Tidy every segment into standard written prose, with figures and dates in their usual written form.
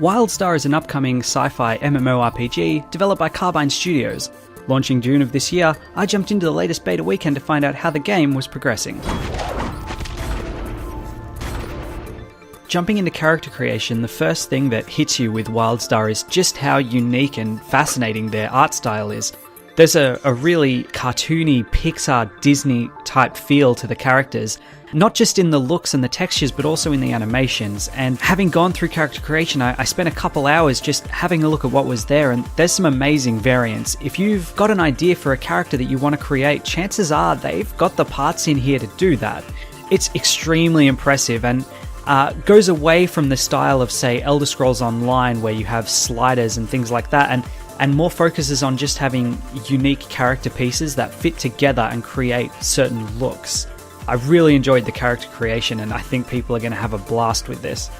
Wildstar is an upcoming sci-fi MMORPG developed by Carbine Studios. Launching June of this year, I jumped into the latest beta weekend to find out how the game was progressing. Jumping into character creation, the first thing that hits you with Wildstar is just how unique and fascinating their art style is. There's a really cartoony Pixar Disney type feel to the characters, not just in the looks and the textures but also in the animations. And having gone through character creation, I spent a couple hours just having a look at what was there, and there's some amazing variants. If you've got an idea for a character that you want to create, chances are they've got the parts in here to do that. It's extremely impressive and goes away from the style of, say, Elder Scrolls Online, where you have sliders and things like that, and more focuses on just having unique character pieces that fit together and create certain looks. I really enjoyed the character creation, and I think people are going to have a blast with this.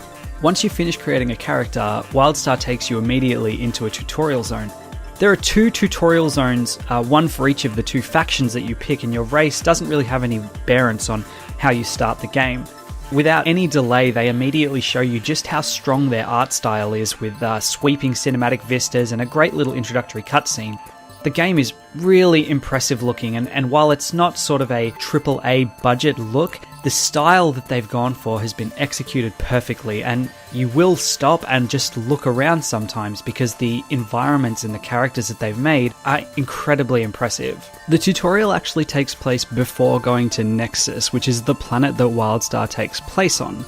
Once you finish creating a character, Wildstar takes you immediately into a tutorial zone. There are 2 tutorial zones, one for each of the 2 factions that you pick, and your race doesn't really have any bearance on how you start the game. Without any delay, they immediately show you just how strong their art style is, with sweeping cinematic vistas and a great little introductory cutscene. The game is really impressive looking, and while it's not sort of a AAA budget look, the style that they've gone for has been executed perfectly, and you will stop and just look around sometimes because the environments and the characters that they've made are incredibly impressive. The tutorial actually takes place before going to Nexus, which is the planet that Wildstar takes place on.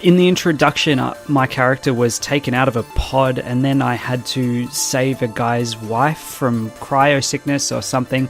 In the introduction, my character was taken out of a pod, and then I had to save a guy's wife from cryo sickness or something.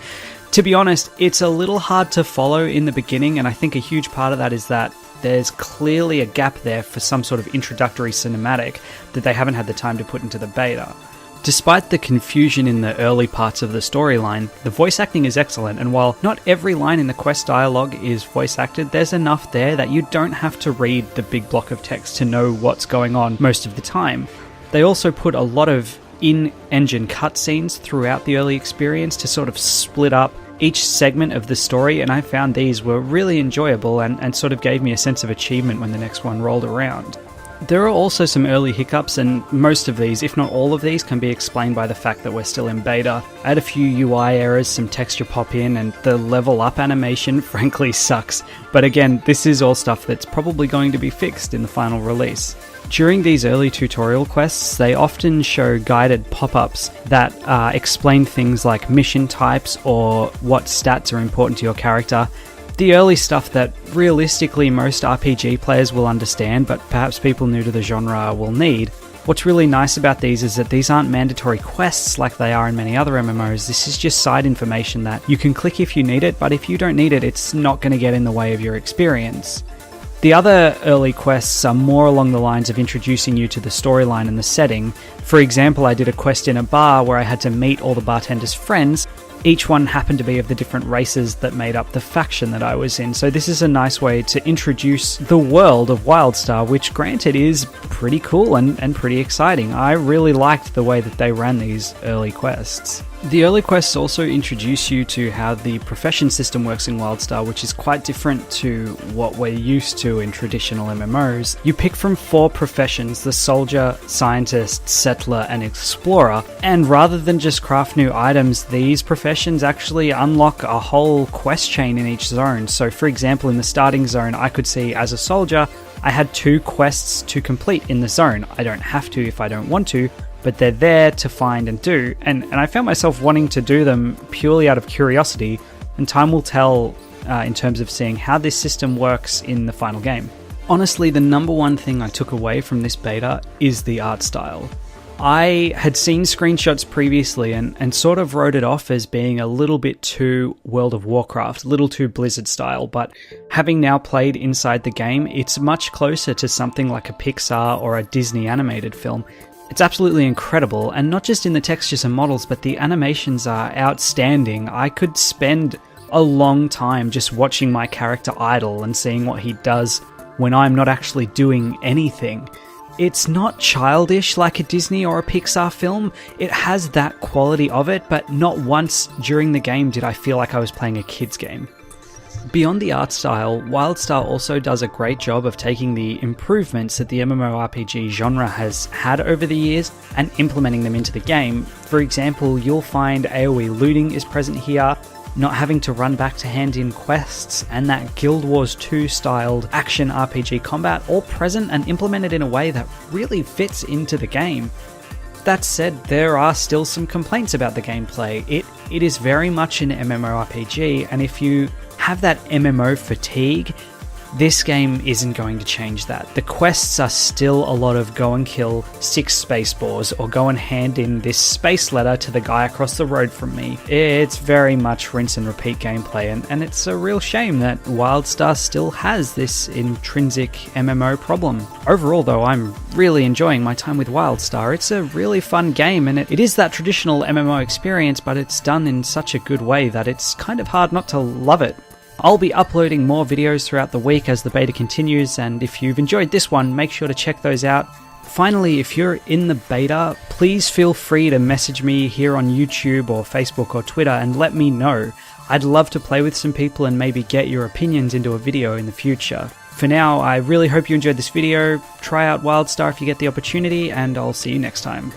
To be honest, it's a little hard to follow in the beginning, and I think a huge part of that is that there's clearly a gap there for some sort of introductory cinematic that they haven't had the time to put into the beta. Despite the confusion in the early parts of the storyline, the voice acting is excellent, and while not every line in the quest dialogue is voice acted, there's enough there that you don't have to read the big block of text to know what's going on most of the time. They also put a lot of in-engine cutscenes throughout the early experience to sort of split up each segment of the story, and I found these were really enjoyable and sort of gave me a sense of achievement when the next one rolled around. There are also some early hiccups, and most of these, if not all of these, can be explained by the fact that we're still in beta. I had a few UI errors, some texture pop in, and the level up animation frankly sucks. But again, this is all stuff that's probably going to be fixed in the final release. During these early tutorial quests, they often show guided pop-ups that explain things like mission types or what stats are important to your character. The early stuff that realistically most RPG players will understand, but perhaps people new to the genre will need. What's really nice about these is that these aren't mandatory quests like they are in many other MMOs. This is just side information that you can click if you need it, but if you don't need it, it's not going to get in the way of your experience. The other early quests are more along the lines of introducing you to the storyline and the setting. For example, I did a quest in a bar where I had to meet all the bartender's friends. Each one happened to be of the different races that made up the faction that I was in, so this is a nice way to introduce the world of Wildstar, which granted is pretty cool and pretty exciting. I really liked the way that they ran these early quests. The early quests also introduce you to how the profession system works in Wildstar, which is quite different to what we're used to in traditional MMOs. You pick from 4 professions: the soldier, scientist, settler, and explorer, and rather than just craft new items, these professions actually unlock a whole quest chain in each zone. So for example, in the starting zone, I could see as a soldier, I had 2 quests to complete in the zone. I don't have to if I don't want to, but they're there to find and do, and I found myself wanting to do them purely out of curiosity, and time will tell in terms of seeing how this system works in the final game. Honestly, the number one thing I took away from this beta is the art style. I had seen screenshots previously and sort of wrote it off as being a little bit too World of Warcraft, a little too Blizzard style, but having now played inside the game, it's much closer to something like a Pixar or a Disney animated film. It's absolutely incredible, and not just in the textures and models, but the animations are outstanding. I could spend a long time just watching my character idle and seeing what he does when I'm not actually doing anything. It's not childish like a Disney or a Pixar film. It has that quality of it, but not once during the game did I feel like I was playing a kid's game. Beyond the art style, Wildstar also does a great job of taking the improvements that the MMORPG genre has had over the years and implementing them into the game. For example, you'll find AoE looting is present here, not having to run back to hand in quests, and that Guild Wars 2 styled action RPG combat, all present and implemented in a way that really fits into the game. That said, there are still some complaints about the gameplay. It is very much an MMORPG, and if you have that MMO fatigue, this game isn't going to change that. The quests are still a lot of go and kill 6 space boars or go and hand in this space letter to the guy across the road from me. It's very much rinse and repeat gameplay, and it's a real shame that Wildstar still has this intrinsic MMO problem. Overall though, I'm really enjoying my time with Wildstar. It's a really fun game, and it is that traditional MMO experience, but it's done in such a good way that it's kind of hard not to love it. I'll be uploading more videos throughout the week as the beta continues, and if you've enjoyed this one, make sure to check those out. Finally, if you're in the beta, please feel free to message me here on YouTube or Facebook or Twitter and let me know. I'd love to play with some people and maybe get your opinions into a video in the future. For now, I really hope you enjoyed this video. Try out Wildstar if you get the opportunity, and I'll see you next time.